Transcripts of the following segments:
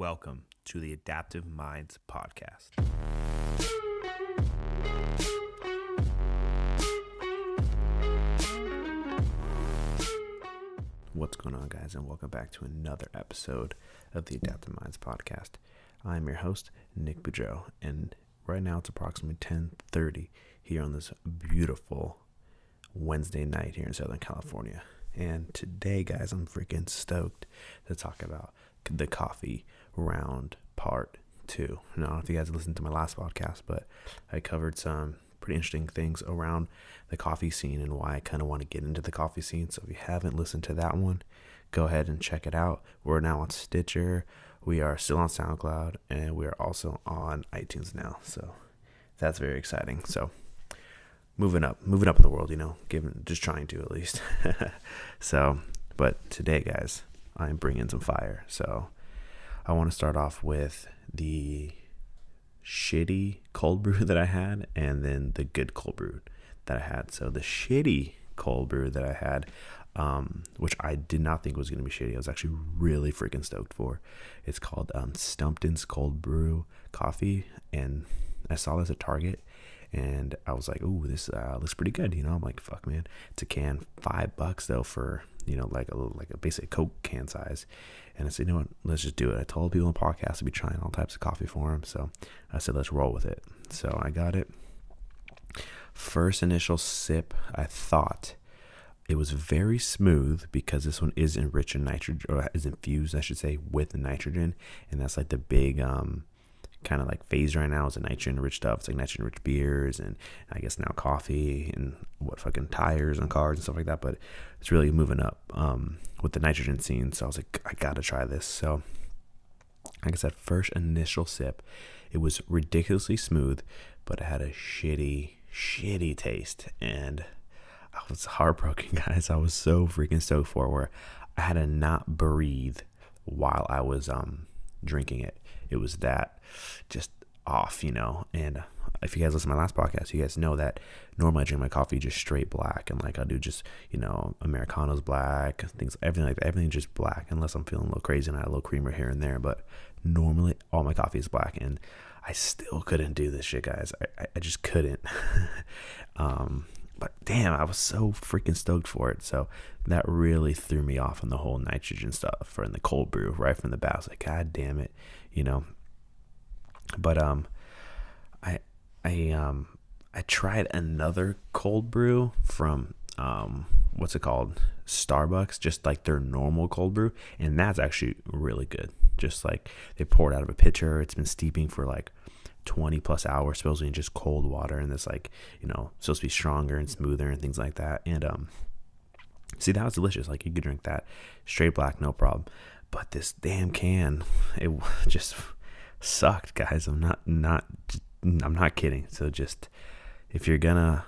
Welcome to the Adaptive Minds Podcast. What's going on, guys, and welcome back to another episode of the Adaptive Minds Podcast. I'm your host, Nick Boudreau, and right now it's approximately 10:30 here on this beautiful Wednesday night here in Southern California. And today, guys, I'm freaking stoked to talk about the coffee round part 2. I don't know if you guys listened to my last podcast, but I covered some pretty interesting things around the coffee scene and why I kind of want to get into the coffee scene. So if you haven't listened to that one, go ahead and check it out. We're now on Stitcher. We are still on SoundCloud, and we are also on iTunes now. So that's very exciting. So moving up in the world, just trying to at least. But today, guys, I'm bringing some fire. So I want to start off with the shitty cold brew that I had, and then the good cold brew that I had. So the shitty cold brew that I had, which I did not think was going to be shitty, I was actually really freaking stoked for. It's called Stumpton's Cold Brew Coffee, and I saw this at Target, and I was like, "Ooh, this looks pretty good." I'm like, "Fuck, man!" It's a can, $5 though for like a basic Coke can size. And I said, "You know what? Let's just do it." I told people on the podcast to be trying all types of coffee for them, so I said, "Let's roll with it." So I got it. First initial sip, I thought it was very smooth because this one is enriched in nitrogen, or is infused, I should say, with nitrogen, and that's like the big kind of like phase right now is the nitrogen rich stuff. It's like nitrogen rich beers, and I guess now coffee, and fucking tires on cars and stuff like that. But it's really moving up with the nitrogen scene. So I was like, I gotta try this. So like I said, first initial sip, it was ridiculously smooth, but it had a shitty taste, and I was heartbroken, guys. I was so freaking stoked for it, where I had to not breathe while I was drinking it. It was that just off, and if you guys listen to my last podcast, you guys know that normally I drink my coffee just straight black, and like I do just, Americano's black, everything like that, everything just black, unless I'm feeling a little crazy and I add a little creamer here and there, but normally all my coffee is black, and I still couldn't do this shit, guys. I just couldn't. But damn, I was so freaking stoked for it. So that really threw me off on the whole nitrogen stuff or in the cold brew right from the bat. I was like, God damn it, But I tried another cold brew from what's it called? Starbucks, just like their normal cold brew, and that's actually really good. Just like they pour it out of a pitcher. It's been steeping for like 20 plus hours, supposedly in just cold water, and it's like, supposed to be stronger and smoother and things like that. And see, that was delicious. Like you could drink that straight black, no problem. But this damn can, it just sucked, guys. I'm not kidding. So just, if you're gonna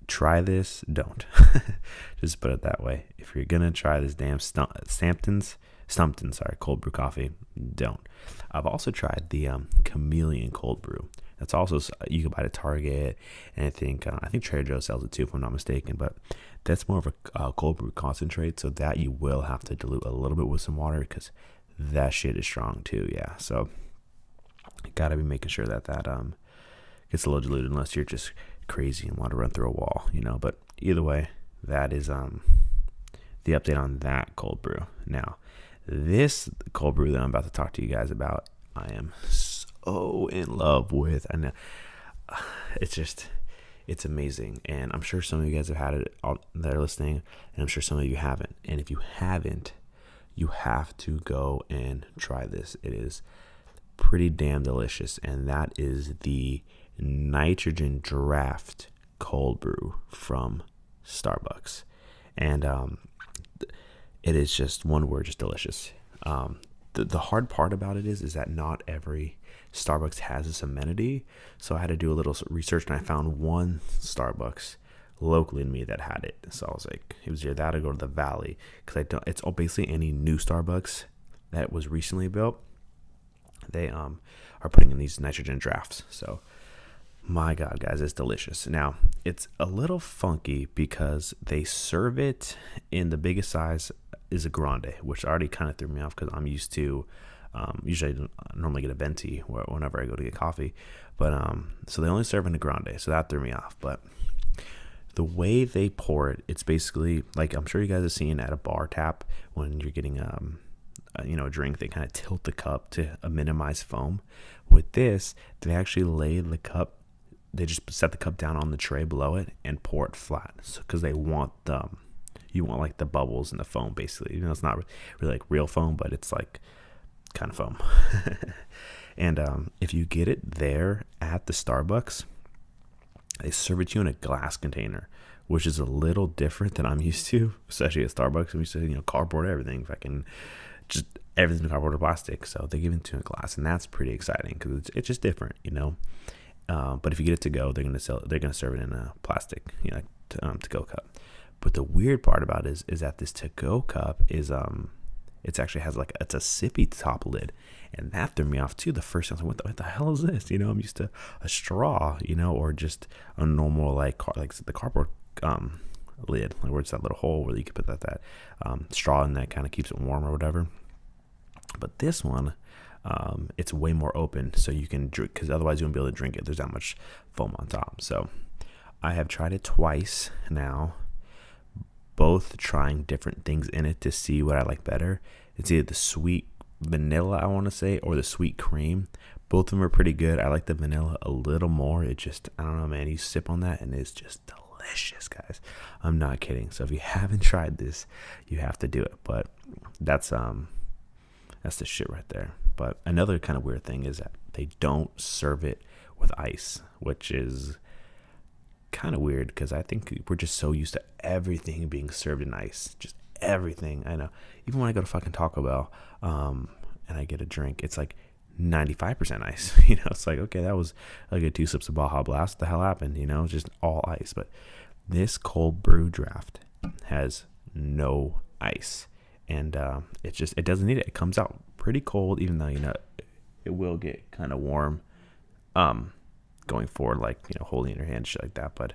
try this, don't. Just put it that way. If you're gonna try this damn Stumpton's cold brew coffee, don't. I've also tried the Chameleon cold brew. That's also, you can buy it at Target, and I think Trader Joe's sells it too, if I'm not mistaken. But that's more of a cold brew concentrate, so that you will have to dilute a little bit with some water, because that shit is strong too. Yeah, so you gotta be making sure that gets a little diluted, unless you're just crazy and want to run through a wall, But either way, that is the update on that cold brew. Now, this cold brew that I'm about to talk to you guys about, I am so in love with. I know it's amazing, and I'm sure some of you guys have had it that are listening, and I'm sure some of you haven't. And if you haven't, you have to go and try this. It is pretty damn delicious, and that is the nitrogen draft cold brew from Starbucks. And it is just one word, just delicious. The hard part about it is that not every Starbucks has this amenity. So I had to do a little research, and I found one Starbucks locally to me that had it. So I was like, it was either that or go to the Valley, because it's basically any new Starbucks that was recently built. They are putting in these nitrogen drafts. So my God, guys, it's delicious. Now, it's a little funky because they serve it in the biggest size is a grande, which already kind of threw me off because I'm used to Usually I don't normally get a venti whenever I go to get coffee, but so they only serve in a grande, so that threw me off. But the way they pour it, it's basically like, I'm sure you guys have seen at a bar tap when you're getting a drink, they kind of tilt the cup to minimize foam. With this, they actually lay the cup. They just set the cup down on the tray below it and pour it flat, because they want you want like the bubbles and the foam, basically. It's not really like real foam, but it's like kind of foam. And if you get it there at the Starbucks, they serve it to you in a glass container, which is a little different than I'm used to, especially at Starbucks. I'm used to, cardboard everything, fucking just everything cardboard or plastic. So they give it to you in glass, and that's pretty exciting because it's just different, But if you get it to go, they're gonna serve it in a plastic, to go cup. But the weird part about it is that this to go cup is it actually has it's a sippy top lid, and that threw me off too. The first time I was like, what the hell is this? I'm used to a straw, or just a normal like the cardboard lid, like where it's that little hole where you can put that straw in that kind of keeps it warm or whatever. But this one, it's way more open, so you can drink, because otherwise you won't be able to drink it. There's that much foam on top. So I have tried it twice now, both trying different things in it to see what I like better. It's either the sweet vanilla, I want to say, or the sweet cream. Both of them are pretty good. I like the vanilla a little more. It just, I don't know, man. You sip on that and it's just delicious, guys. I'm not kidding. So if you haven't tried this, you have to do it. But that's the shit right there. But another kind of weird thing is that they don't serve it with ice, which is kind of weird, because I think we're just so used to everything being served in ice. Just everything. I know. Even when I go to fucking Taco Bell and I get a drink, it's like 95% ice. It's like, okay, that was like a 2 sips of Baja Blast. What the hell happened? It's just all ice. But this cold brew draft has no ice. And it doesn't need it. It comes out pretty cold, even though, it will get kind of warm going forward, like, holding in your hand, shit like that. But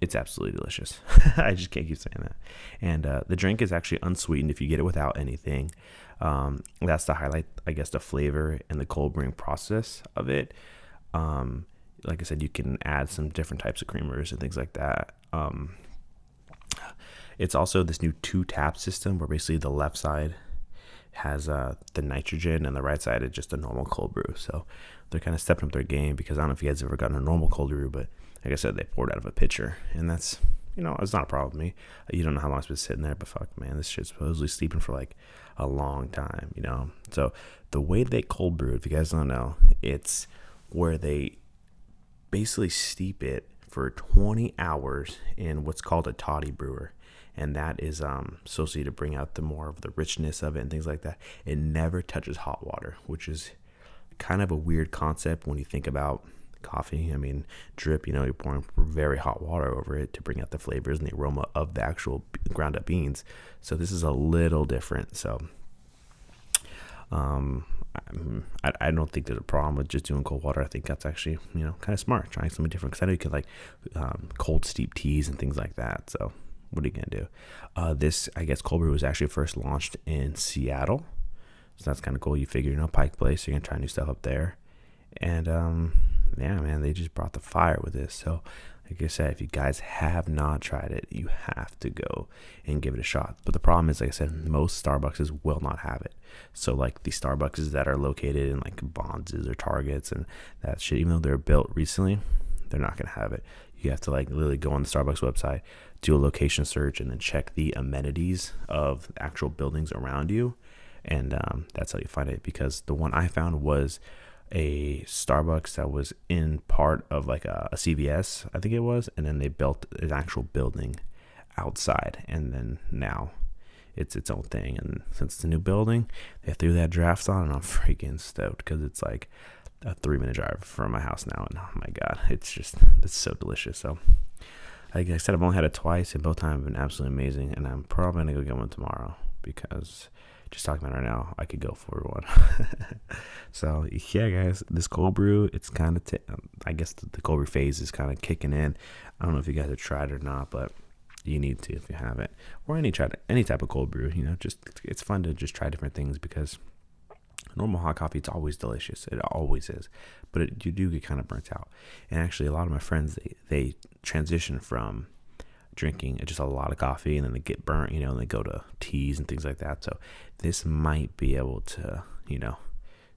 it's absolutely delicious. I just can't keep saying that. And the drink is actually unsweetened if you get it without anything. That's the highlight, I guess, the flavor and the cold brewing process of it. Like I said, you can add some different types of creamers and things like that. It's also this new 2-tap system where basically the left side has the nitrogen and the right side is just a normal cold brew. So they're kind of stepping up their game, because I don't know if you guys have ever gotten a normal cold brew, but like I said, they poured out of a pitcher, and that's, it's not a problem with me. You don't know how long it's been sitting there, but fuck, man, this shit's supposedly steeping for like a long time, So the way they cold brew, if you guys don't know, it's where they basically steep it for 20 hours in what's called a toddy brewer. And that is associated to bring out the more of the richness of it and things like that. It never touches hot water, which is kind of a weird concept when you think about coffee. I mean, drip, you're pouring very hot water over it to bring out the flavors and the aroma of the actual ground up beans. So this is a little different. So I don't think there's a problem with just doing cold water. I think that's actually, kind of smart, trying something different, because I know you could like cold steep teas and things like that. So what are you going to do? This, I guess, cold brew was actually first launched in Seattle. So that's kind of cool. You figure, Pike Place, you're going to try new stuff up there. And, yeah, man, they just brought the fire with this. So, like I said, if you guys have not tried it, you have to go and give it a shot. But the problem is, like I said, most Starbucks will not have it. So, like, the Starbucks that are located in, like, Bonds or Targets and that shit, even though they're built recently, they're not going to have it. You have to, like, literally go on the Starbucks website, do a location search, and then check the amenities of actual buildings around you. And that's how you find it, because the one I found was a Starbucks that was in part of like a CVS, I think it was, and then they built an actual building outside, and then now it's its own thing. And since it's a new building, they threw that draft on, and I'm freaking stoked, because it's like a 3-minute drive from my house now, and oh my god, it's so delicious. So like I said, I've only had it twice, and both times have been absolutely amazing, and I'm probably gonna go get one tomorrow, because just talking about it right now, I could go for one. So yeah, guys, this cold brew, it's kind of I guess the cold brew phase is kind of kicking in. I don't know if you guys have tried it or not, but You need to if you haven't, or any type of cold brew. Just it's fun to just try different things because normal hot coffee, it's always delicious. It always is, but you do get kind of burnt out. And actually, a lot of my friends they transition from drinking just a lot of coffee and then they get burnt, and they go to teas and things like that. So this might be able to,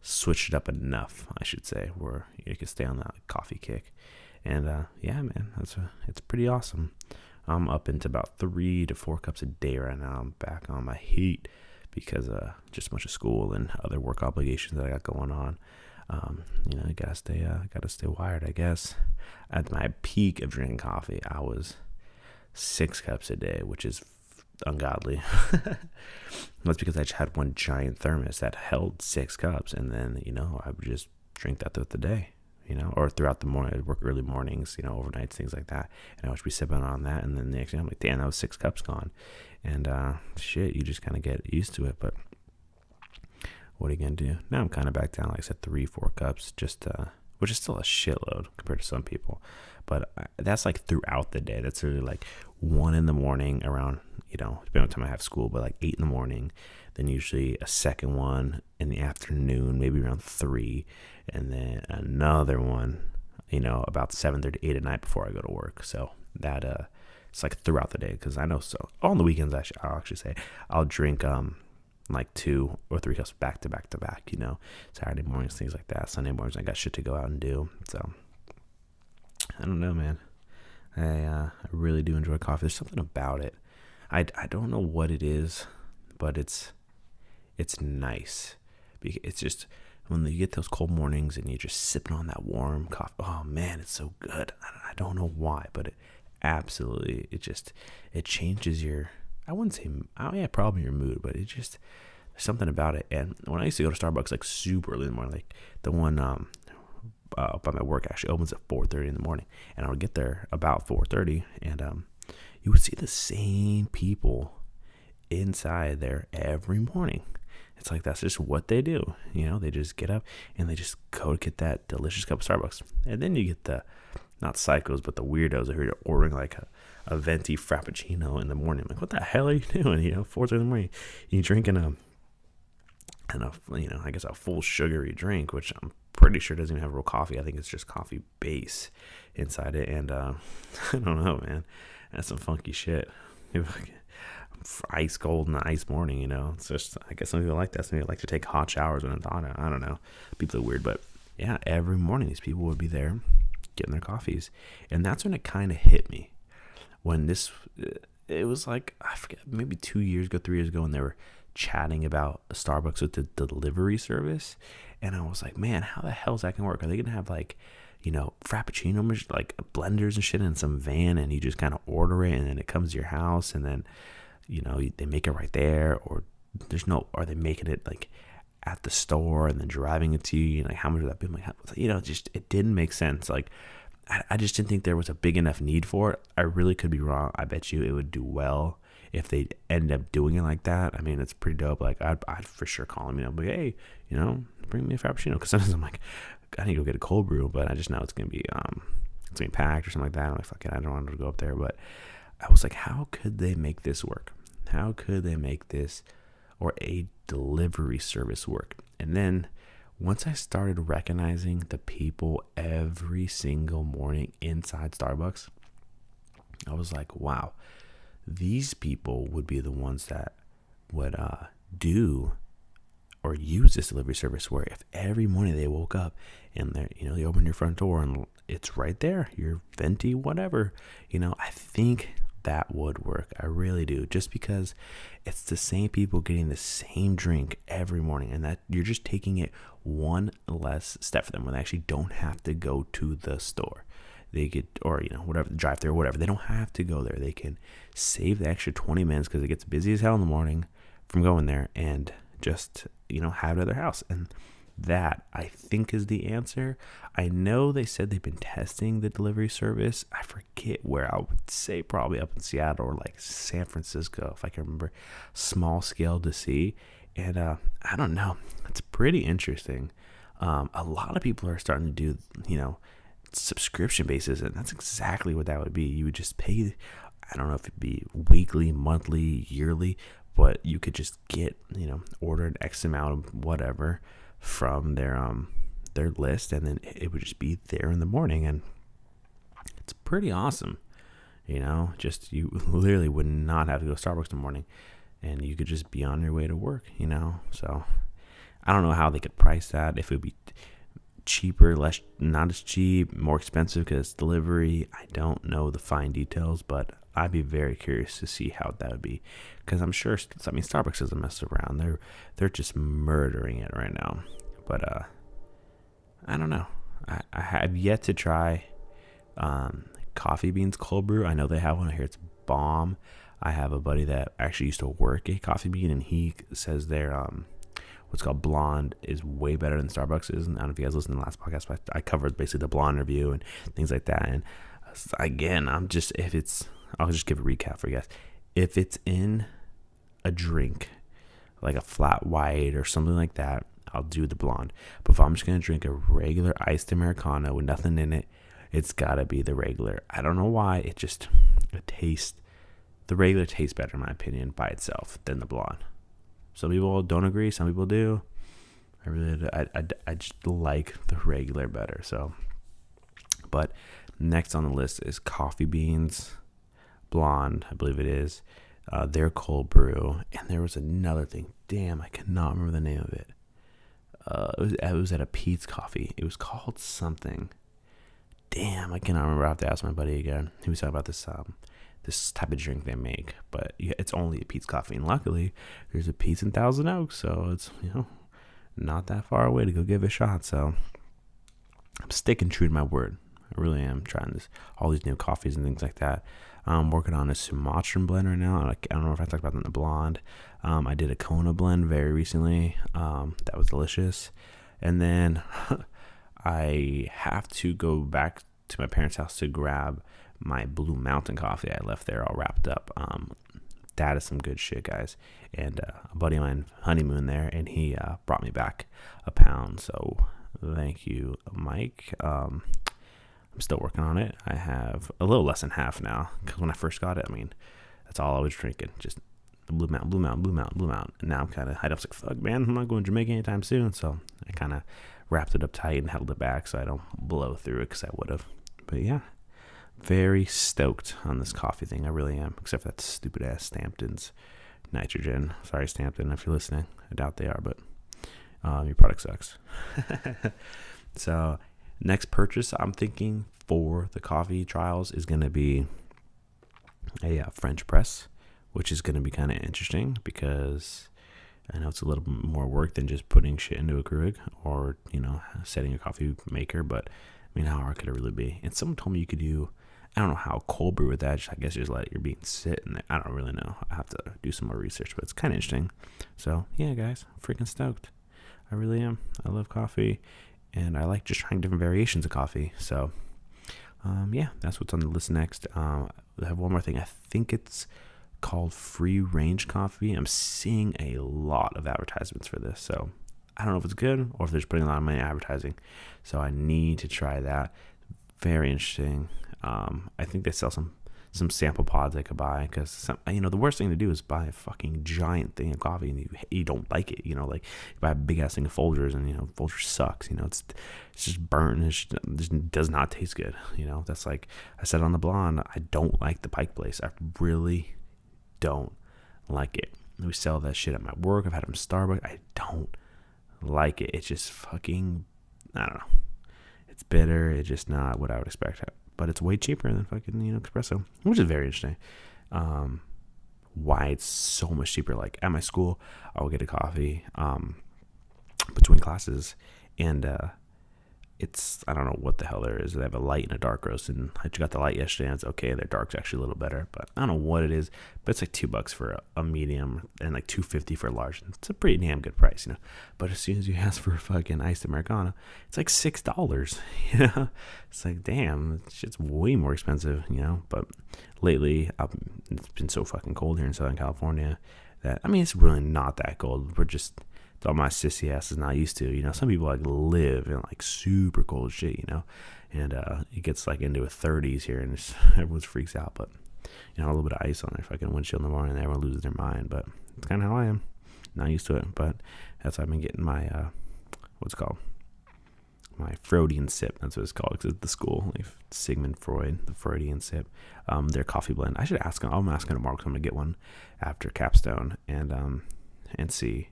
switch it up enough, I should say, where you can stay on that coffee kick. And yeah, man, it's pretty awesome. I'm up into about 3 to 4 cups a day right now. I'm back on my heat because just a bunch of school and other work obligations that I got going on. You gotta stay wired, I guess. At my peak of drinking coffee, I was 6 cups a day, which is ungodly. That's because I just had one giant thermos that held 6 cups, and then I would just drink that throughout the day, or throughout the morning. I'd work early mornings, overnights, things like that, and I would be sipping on that, and then the next day I'm like, damn, that was 6 cups gone. And shit, you just kind of get used to it. But what are you gonna do? Now I'm kind of back down, like I said, 3-4 cups, just which is still a shitload compared to some people. But that's like throughout the day. That's really like 1 in the morning around, depending on the time I have school, but like 8 in the morning. Then usually a second one in the afternoon, maybe around 3. And then another one, about 7:30, 8 at night before I go to work. So that, it's like throughout the day. Because I know, so on the weekends, I'll actually say I'll drink, like 2 or 3 cups back to back to back, Saturday mornings, things like that. Sunday mornings, I got shit to go out and do. So I don't know, man. I really do enjoy coffee. There's something about it. I don't know what it is, but it's nice. It's just when you get those cold mornings and you're just sipping on that warm coffee. Oh man, it's so good. I don't know why, but it absolutely, it changes your, I wouldn't say, probably your mood, but it just, there's something about it. And when I used to go to Starbucks like super early in the morning, like the one by my work actually opens at 4:30 in the morning, and I would get there about 4:30, and you would see the same people inside there every morning. It's like that's just what they do. They just get up and they just go get that delicious cup of Starbucks. And then you get the, not psychos, but the weirdos who are ordering like a venti frappuccino in the morning. Like, what the hell are you doing? 4:30 in the morning, you drinking I guess a full sugary drink, which I'm pretty sure doesn't even have real coffee. I think it's just coffee base inside it. And I don't know, man. That's some funky shit. Ice cold in the ice morning, It's just, I guess some people like that. Some people like to take hot showers when it's hot. I don't know. People are weird, but yeah, every morning these people would be there getting their coffees. And that's when it kind of hit me. When it was like, I forget, maybe 2 years ago, 3 years ago, when they were chatting about Starbucks with the delivery service. And I was like, man, how the hell is that gonna work? Are they gonna have like, frappuccino, like blenders and shit in some van, and you just kind of order it and then it comes to your house, and then they make it right there, or are they making it like at the store and then driving it to you? Like, how much would that be? I'm like, just, it didn't make sense. Like, I just didn't think there was a big enough need for it. I really could be wrong. I bet you it would do well if they end up doing it like that. I mean, it's pretty dope. Like, I'd for sure call them, be like, hey, bring me a frappuccino. Because sometimes I'm like, I need to go get a cold brew, but I just know it's gonna be packed or something like that. I'm like, fuck it, I don't want to go up there. But I was like, how could they make this work? How could they make this or a delivery service work? And then once I started recognizing the people every single morning inside Starbucks, I was like, wow, these people would be the ones that would do or use this delivery service, where if every morning they woke up and they open your front door and it's right there, your venti, whatever, I think that would work. I really do. Just because it's the same people getting the same drink every morning, and that you're just taking it one less step for them when they actually don't have to go to the store. They get, or whatever, drive through or whatever. They don't have to go there. They can save the extra 20 minutes because it gets busy as hell in the morning from going there, and just have it at their house. And that, I think, is the answer. I know they said they've been testing the delivery service. I forget where. I would say probably up in Seattle or like San Francisco, if I can remember. Small scale to see. And I don't know. It's pretty interesting. A lot of people are starting to do, subscription basis, and that's exactly what that would be. You would just pay. I don't know if it'd be weekly, monthly, yearly, but you could just get, order an X amount of whatever from their list, and then it would just be there in the morning, and it's pretty awesome. Just you literally would not have to go to Starbucks in the morning, and you could just be on your way to work. So I don't know how they could price that. If it would be cheaper, less, not as cheap, more expensive because it's delivery. I don't know the fine details, but I'd be very curious to see how that would be, because I'm sure, Starbucks doesn't mess around. They're just murdering it right now. But I don't know. I have yet to try coffee beans cold brew. I know they have one. I hear it's bomb. I have a buddy that actually used to work a coffee bean, and he says their what's called blonde is way better than Starbucks is. And I don't know if you guys listened to the last podcast, but I covered basically the blonde review and things like that. And again, I'll just give a recap for you guys. If it's in a drink, like a flat white or something like that, I'll do the blonde. But if I'm just going to drink a regular iced Americano with nothing in it, it's got to be the regular. I don't know why. The regular tastes better, in my opinion, by itself than the blonde. Some people don't agree. Some people do. I just like the regular better. So, but next on the list is coffee beans blonde, I believe it is. Their cold brew. And there was another thing. Damn, I cannot remember the name of it. It was at a Pete's Coffee. It was called something. Damn, I cannot remember. I have to ask my buddy again. He was talking about this type of drink they make, but it's only a Pete's Coffee, and luckily there's a Pete's in Thousand Oaks, so it's not that far away to go give it a shot. So I'm sticking true to my word. I really am trying all these new coffees and things like that. I'm working on a Sumatran blend right now. I don't know if I talked about that in the blonde. I did a Kona blend very recently. That was delicious. And then I have to go back to my parents' house to grab my Blue Mountain coffee I left there all wrapped up. That is some good shit, guys. And a buddy of mine honeymooned there, and he brought me back a pound. So thank you, Mike. I'm still working on it. I have a little less than half now, because when I first got it, that's all I was drinking, just Blue Mountain. And now I'm kind of, I was like, fuck, man, I'm not going to Jamaica anytime soon. So I kind of wrapped it up tight and held it back so I don't blow through it, because I would have. But yeah, very stoked on this coffee thing. I really am, except for that stupid ass Stampton's nitrogen. Sorry, Stampton, if you're listening. I doubt they are, but your product sucks. So next purchase I'm thinking for the coffee trials is going to be a French press, which is going to be kind of interesting, because I know it's a little bit more work than just putting shit into a Keurig or, setting a coffee maker, but how hard could it really be? And someone told me you could do, I don't know how cold brew with that. I guess just let your bean sit in there. I don't really know. I have to do some more research, but it's kind of interesting. So yeah, guys, I'm freaking stoked. I really am. I love coffee, and I like just trying different variations of coffee. So yeah, that's what's on the list next. I have one more thing. I think it's called free range coffee. I'm seeing a lot of advertisements for this, so I don't know if it's good or if they're just putting a lot of money in advertising. So I need to try that. Very interesting. I think they sell some sample pods I could buy, because the worst thing to do is buy a fucking giant thing of coffee and you don't like it. Like you buy a big ass thing of Folgers, and Folgers sucks. It's just burnt. It just does not taste good. That's like I said on the blonde. I don't like the Pike Place. I really don't like it. We sell that shit at my work. I've had them Starbucks. I don't like it. It's just fucking, I don't know. It's bitter. It's just not what I would expect. But it's way cheaper than fucking, espresso, which is very interesting. Why it's so much cheaper. Like at my school, I'll get a coffee between classes, and it's, I don't know what the hell there is. They have a light and a dark roast, and I just got the light yesterday, and it's okay. Their dark's actually a little better, but I don't know what it is. But it's like $2 for a medium and like $2.50 for a large. It's a pretty damn good price, But as soon as you ask for a fucking iced Americano, it's like $6. It's like, damn, shit's way more expensive, But lately, it's been so fucking cold here in Southern California that, it's really not that cold. We're just, all my sissy ass is not used to. Some people like live in like super cold shit, and it gets like into the 30s here, and everyone freaks out. But a little bit of ice on their fucking windshield in the morning and everyone loses their mind. But it's kind of how I am. Not used to it, but that's why I've been getting my, what's it called? My Freudian sip. That's what it's called, because it's the school, like Sigmund Freud, the Freudian sip. Their coffee blend. I should ask him. I'm asking tomorrow because I'm going to get one after Capstone and see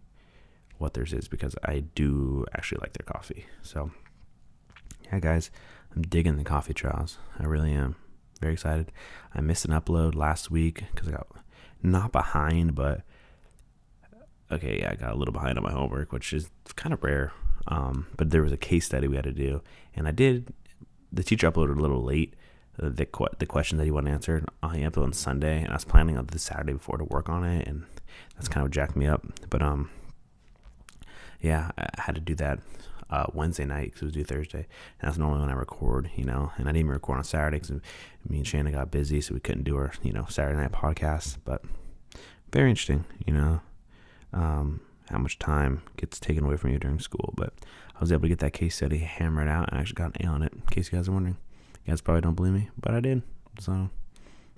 what theirs is, because I do actually like their coffee. So, yeah, guys, I'm digging the coffee trials. I really am. Very excited. I missed an upload last week because I got not behind, but okay, yeah, I got a little behind on my homework, which is kind of rare. But there was a case study we had to do, and I did. The teacher uploaded a little late the question that he wanted answered. He uploaded on Sunday, and I was planning on the Saturday before to work on it, and that's kind of jacked me up. But yeah, I had to do that Wednesday night because it was due Thursday, and that's normally when I record, and I didn't even record on Saturday because me and Shannon got busy, so we couldn't do our Saturday night podcast. But very interesting, how much time gets taken away from you during school. But I was able to get that case study hammered out, and I actually got an A on it, in case you guys are wondering. You guys probably don't believe me, but I did. So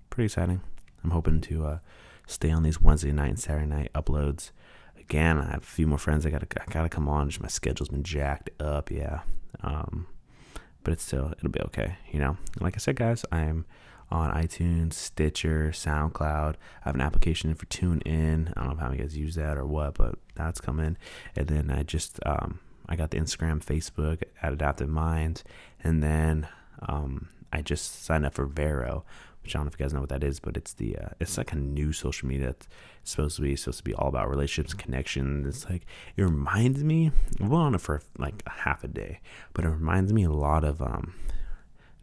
pretty exciting. I'm hoping to stay on these Wednesday night and Saturday night uploads. Again, I have a few more friends I gotta come on. Just my schedule's been jacked up, yeah. But it'll be okay, Like I said, guys, I'm on iTunes, Stitcher, SoundCloud. I have an application for TuneIn. I don't know how you guys use that or what, but that's coming. And then I just I got the Instagram, Facebook at Adaptive Minds, and then I just signed up for Vero, which I don't know if you guys know what that is, but it's it's like a new social media that's supposed to be all about relationships and connections. It's like, it reminds me, I went on it for like half a day, but it reminds me a lot of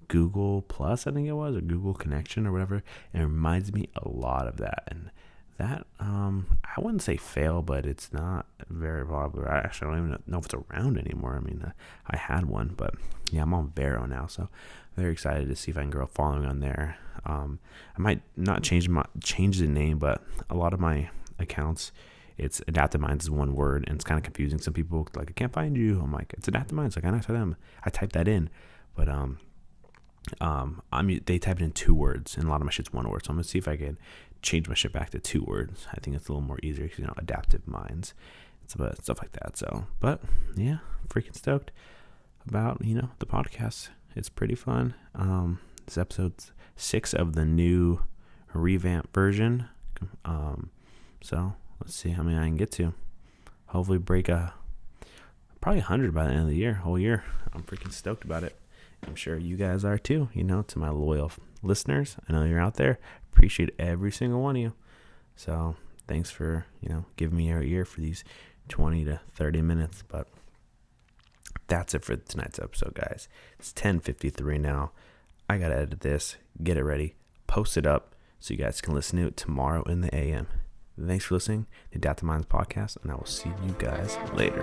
Google Plus, I think it was, or Google Connection or whatever. And it reminds me a lot of that. And that, I wouldn't say fail, but it's not very popular. I don't even know if it's around anymore. I mean, I had one, but yeah, I'm on Vero now, so very excited to see if I can grow following on there. I might not change the name, but a lot of my accounts, it's Adaptive Minds is one word, and it's kind of confusing. Some people like, I can't find you. I'm like, it's Adaptive Minds. Like, I know them. I typed that in, but they typed in 2 words, and a lot of my shit's 1 word. So I'm gonna see if I can change my shit back to 2 words. I think it's a little more easier because Adaptive Minds, it's about stuff like that. So, but yeah, freaking stoked about the podcast. It's pretty fun. This episode's 6 of the new revamped version. So let's see how many I can get to. Hopefully break probably 100 by the end of the whole year. I'm freaking stoked about it. I'm sure you guys are too, to my loyal listeners. I know you're out there. Appreciate every single one of you. So thanks for, giving me your ear for these 20 to 30 minutes. But that's it for tonight's episode, guys. It's 10:53 now. I got to edit this, get it ready, post it up so you guys can listen to it tomorrow in the AM. Thanks for listening to Adaptive Minds Podcast, and I will see you guys later.